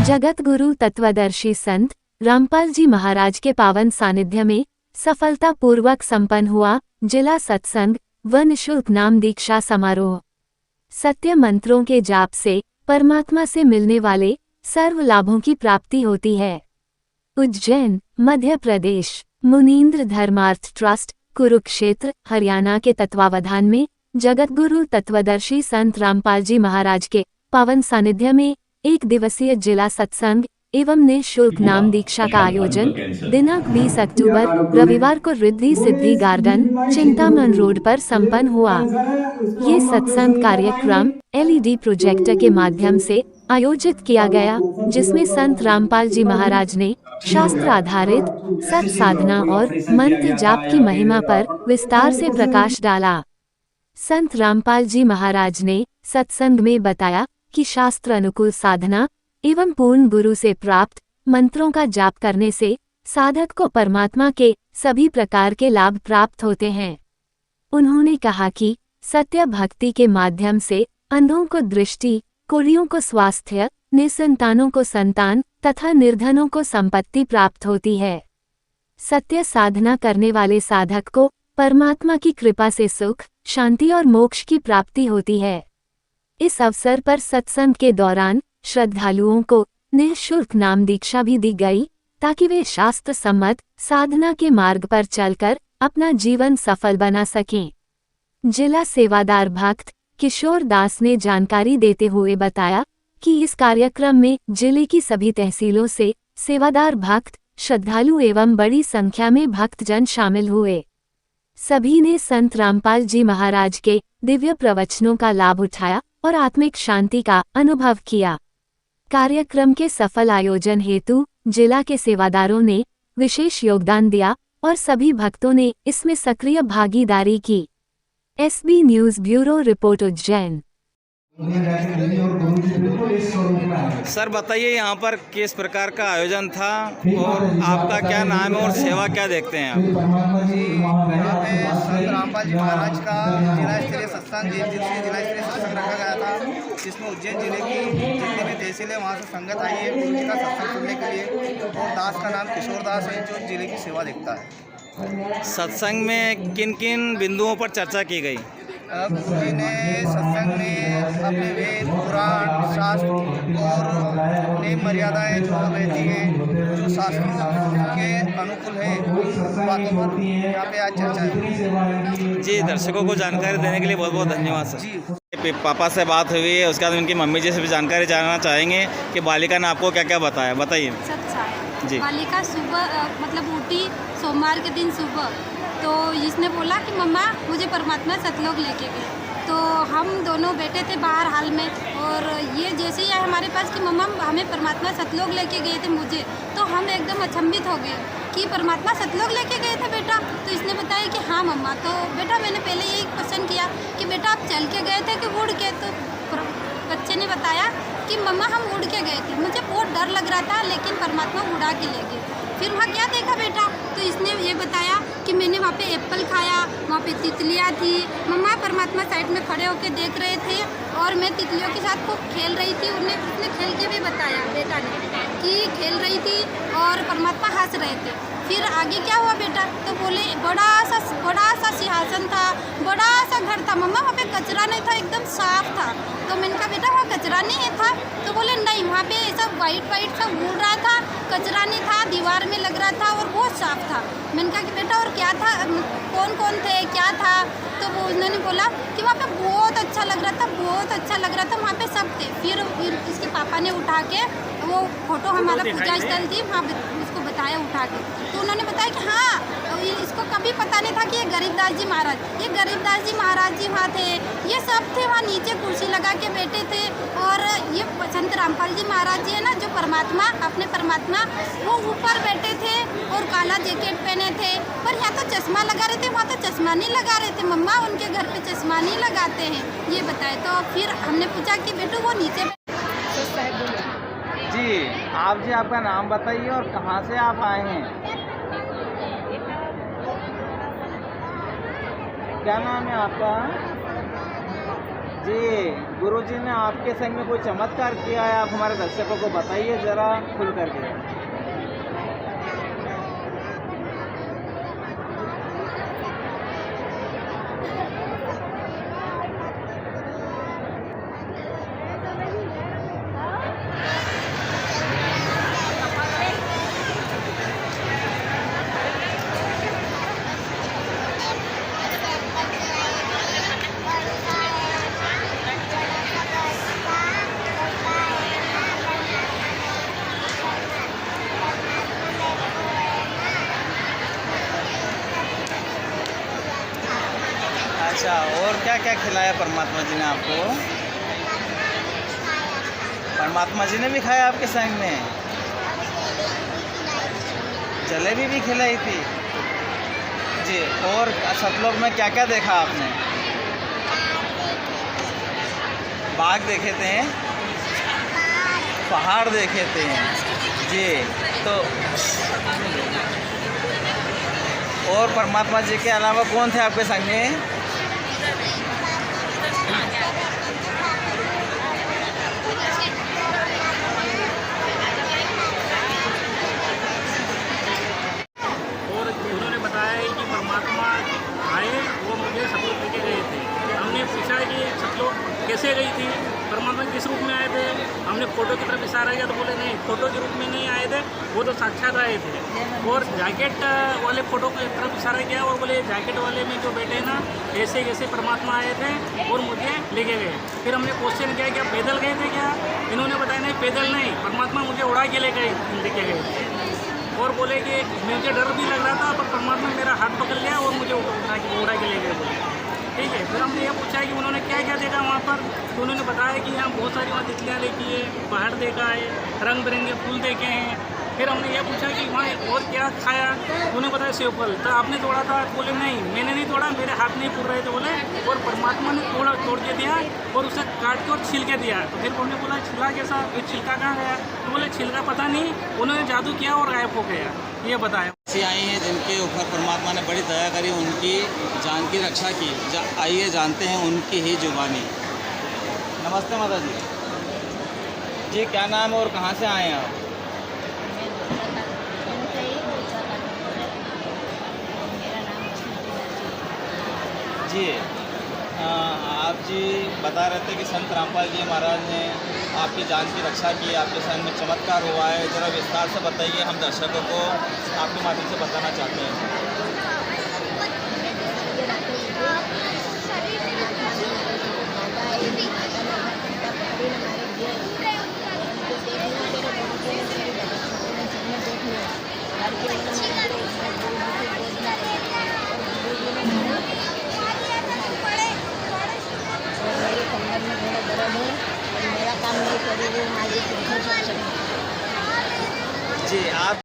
जगत गुरु तत्वदर्शी संत रामपाल जी महाराज के पावन सानिध्य में सफलतापूर्वक संपन्न हुआ जिला सत्संग व निःशुल्क नाम दीक्षा समारोह। सत्य मंत्रों के जाप से परमात्मा से मिलने वाले सर्व लाभों की प्राप्ति होती है। उज्जैन, मध्य प्रदेश। मुनीन्द्र धर्मार्थ ट्रस्ट, कुरुक्षेत्र, हरियाणा के तत्वावधान में जगतगुरु तत्वदर्शी संत रामपाल जी महाराज के पावन सानिध्य में एक दिवसीय जिला सत्संग एवं निःशुल्क नाम दीक्षा का आयोजन दिनांक 20 अक्टूबर रविवार को रिद्धि सिद्धि गार्डन, चिंतामन रोड पर संपन्न हुआ। ये सत्संग कार्यक्रम LED प्रोजेक्टर के माध्यम से आयोजित किया गया, जिसमें संत रामपाल जी महाराज ने शास्त्र आधारित सत साधना और मंत्र जाप की महिमा पर विस्तार से प्रकाश डाला। संत रामपाल जी महाराज ने सत्संग में बताया कि शास्त्र अनुकूल साधना एवं पूर्ण गुरु से प्राप्त मंत्रों का जाप करने से साधक को परमात्मा के सभी प्रकार के लाभ प्राप्त होते हैं। उन्होंने कहा कि सत्य भक्ति के माध्यम से अंधों को दृष्टि, कुलियों को स्वास्थ्य, निसंतानों को संतान तथा निर्धनों को संपत्ति प्राप्त होती है। सत्य साधना करने वाले साधक को परमात्मा की कृपा से सुख, शांति और मोक्ष की प्राप्ति होती है। इस अवसर पर सत्संग के दौरान श्रद्धालुओं को निःशुल्क नाम दीक्षा भी दी गई, ताकि वे शास्त्र सम्मत साधना के मार्ग पर चलकर अपना जीवन सफल बना सकें। जिला सेवादार भक्त किशोर दास ने जानकारी देते हुए बताया कि इस कार्यक्रम में जिले की सभी तहसीलों से सेवादार भक्त, श्रद्धालु एवं बड़ी संख्या में भक्तजन शामिल हुए। सभी ने संत रामपाल जी महाराज के दिव्य प्रवचनों का लाभ उठाया और आत्मिक शांति का अनुभव किया। कार्यक्रम के सफल आयोजन हेतु जिला के सेवादारों ने विशेष योगदान दिया और सभी भक्तों ने इसमें सक्रिय भागीदारी की। SB news bureau report Ujjain. Sir बताइए, यहाँ पर किस प्रकार का आयोजन था और आपका क्या नाम है और सेवा क्या देखते हैं आप? जी, यहाँ पे संत रामपाल जी महाराज का जिला स्तरीय सत्संग, एक दिवसीय जिला स्तरीय सत्संग रखा गया था, जिसमें उज्जैन जिले की जितनी भी तहसील है वहाँ से संगत आई है गुरु जी का सत्संग सुनने के लिए। और दास का नाम किशोर दास है, जो जिले की सेवा देखता है। सत्संग में किन किन बिंदुओं पर चर्चा की गई? गुरु जी ने सत्संग में अपने वेद, पुराण, शास्त्र और नियम मर्यादाएँ जो रहती हैं, जो शास्त्रों के अनुकूल है, उन बातों पर यहाँ पे आज चर्चा है। जी, दर्शकों को जानकारी देने के लिए बहुत बहुत धन्यवाद सर। जी, पापा से बात हुई है, उसके बाद उनकी मम्मी जी से भी जानकारी जानना चाहेंगे कि बालिका ने आपको क्या क्या बताया, बताइए। जी, बालिका सुबह मतलब उठी सोमवार के दिन सुबह, तो इसने बोला कि मम्मा मुझे परमात्मा सतलोक लेके गए। तो हम दोनों बैठे थे बाहर हाल में, और ये जैसे ही आए हमारे पास कि मम्मा हमें परमात्मा सतलोक लेके गए थे मुझे, तो हम एकदम अचंभित हो गए कि परमात्मा सतलोक लेके गए थे बेटा। तो इसने बताया कि हाँ मम्मा। तो बेटा मैंने पहले यही क्वेश्चन किया कि बेटा आप चल के गए थे कि उड़ के? तो बच्चे ने बताया कि मम्मा हम उड़ के गए थे, मुझे बहुत डर लग रहा था लेकिन परमात्मा उड़ा के ले गए। फिर वहाँ क्या देखा बेटा? तो इसने ये बताया कि मैंने वहाँ पे एप्पल खाया, वहाँ पे तितलियाँ थी। मम्मा परमात्मा साइड में खड़े होके देख रहे थे और मैं तितलियों के साथ खूब खेल रही थी। उसने खेल के भी बताया बेटा ने कि खेल रही थी और परमात्मा हंस रहे थे। फिर आगे क्या हुआ बेटा? तो बोले बड़ा सा सिंहासन था, बड़ा सा घर था मम्मा, वहाँ पे कचरा नहीं था, एकदम साफ था। तो मैंने कहा बेटा वहाँ कचरा नहीं था? तो बोले नहीं, वहाँ पे ऐसा वाइट सा उड़ रहा था, कचरा नहीं था, दीवार में लग रहा था और बहुत साफ था। मैंने कहा कि बेटा और क्या था, कौन कौन थे, क्या था? तो वो उन्होंने बोला कि वहाँ पे बहुत अच्छा लग रहा था, बहुत अच्छा लग रहा था, वहाँ पे सब थे। फिर इसके पापा ने उठा के वो फोटो, हमारा पूजा स्थल थी वहाँ उसको बताया उठा के। तो उन्होंने बताया कि हाँ, इसको कभी पता नहीं था कि ये गरीबदास जी महाराज जी वहाँ थे, ये सब थे वहाँ नीचे कुर्सी लगा के बैठे थे। और ये संत रामपाल जी महाराज जी है ना, जो परमात्मा अपने परमात्मा वो ऊपर बैठे थे और काला जैकेट पहने थे। पर यहाँ तो चश्मा लगा रहे थे, वहाँ तो चश्मा नहीं लगा रहे थे मम्मा, उनके घर पे चश्मा नहीं लगाते हैं, ये बताए। तो फिर हमने पूछा कि बेटू वो नीचे। जी, आप जी आपका नाम बताइए और कहाँ से आप आए हैं? क्या नाम है आपका? जी, गुरुजी ने आपके संग में कोई चमत्कार किया है, आप हमारे दर्शकों को बताइए ज़रा खुल करके। अच्छा, और क्या क्या खिलाया परमात्मा जी ने आपको? परमात्मा जी ने भी खाया आपके संग में? जलेबी भी खिलाई थी जी। और सतलोक में क्या क्या देखा आपने? बाघ देखे थे, पहाड़ देखे थे जी। तो और परमात्मा जी के अलावा कौन थे आपके संग में? और उन्होंने बताया है कि परमात्मा आए, वो मुझे सतलोक लेके गए थे। हमने पूछा कि सतलोक कैसे गई थी, परमात्मा किस रूप में आए थे। हमने फ़ोटो की तरफ इशारा किया तो बोले नहीं, फ़ोटो के रूप में नहीं आए थे, वो तो साक्षात आए थे। और जैकेट वाले फ़ोटो की तरफ इशारा किया और बोले जैकेट वाले में जो बैठे ना, ऐसे कैसे परमात्मा आए थे और मुझे लेके गए। फिर हमने क्वेश्चन किया कि आप पैदल गए थे क्या? इन्होंने बताया नहीं, पैदल नहीं, परमात्मा मुझे उड़ा के लेके गए थे। और बोले कि मुझे डर भी लग रहा था, पर परमात्मा मेरा हाथ पकड़ लिया और मुझे उड़ा के ले गए बोले। ठीक है। फिर हमने ये पूछा कि उन्होंने क्या क्या देखा वहाँ पर, तो उन्होंने बताया कि यहाँ बहुत सारी वहाँ तितलियाँ देखी है, पहाड़ देखा है, रंग बिरंगे फूल देखे हैं। फिर हमने ये पूछा कि वहाँ और क्या खाया, उन्होंने बताया सेव फल। तो आपने तोड़ा था? बोले नहीं, मैंने नहीं तोड़ा, मेरे हाथ नहीं फूल रहे थे बोले, और परमात्मा ने तोड़ के दिया और उसे काट के और छिल के दिया। तो फिर उन्होंने बोला छिला कैसा, फिर छिलका कहाँ गया? तो बोले छिलका पता नहीं, उन्होंने जादू किया और गायब हो गया, ये बताया। ऐसी आई हैं जिनके ऊपर परमात्मा ने बड़ी दया करी, उनकी जान की रक्षा की। आइए जानते हैं उनकी ही जुबानी। नमस्ते माता जी। जी, क्या नाम है और कहाँ से आए हैं आप? जी, आप जी बता रहे थे कि संत रामपाल जी महाराज ने आपकी जान की रक्षा की, आपके संग में चमत्कार हुआ है। ज़रा विस्तार से बताइए, हम दर्शकों को आपके माध्यम से बताना चाहते हैं। मेरा काम नहीं करेगी, जी, आप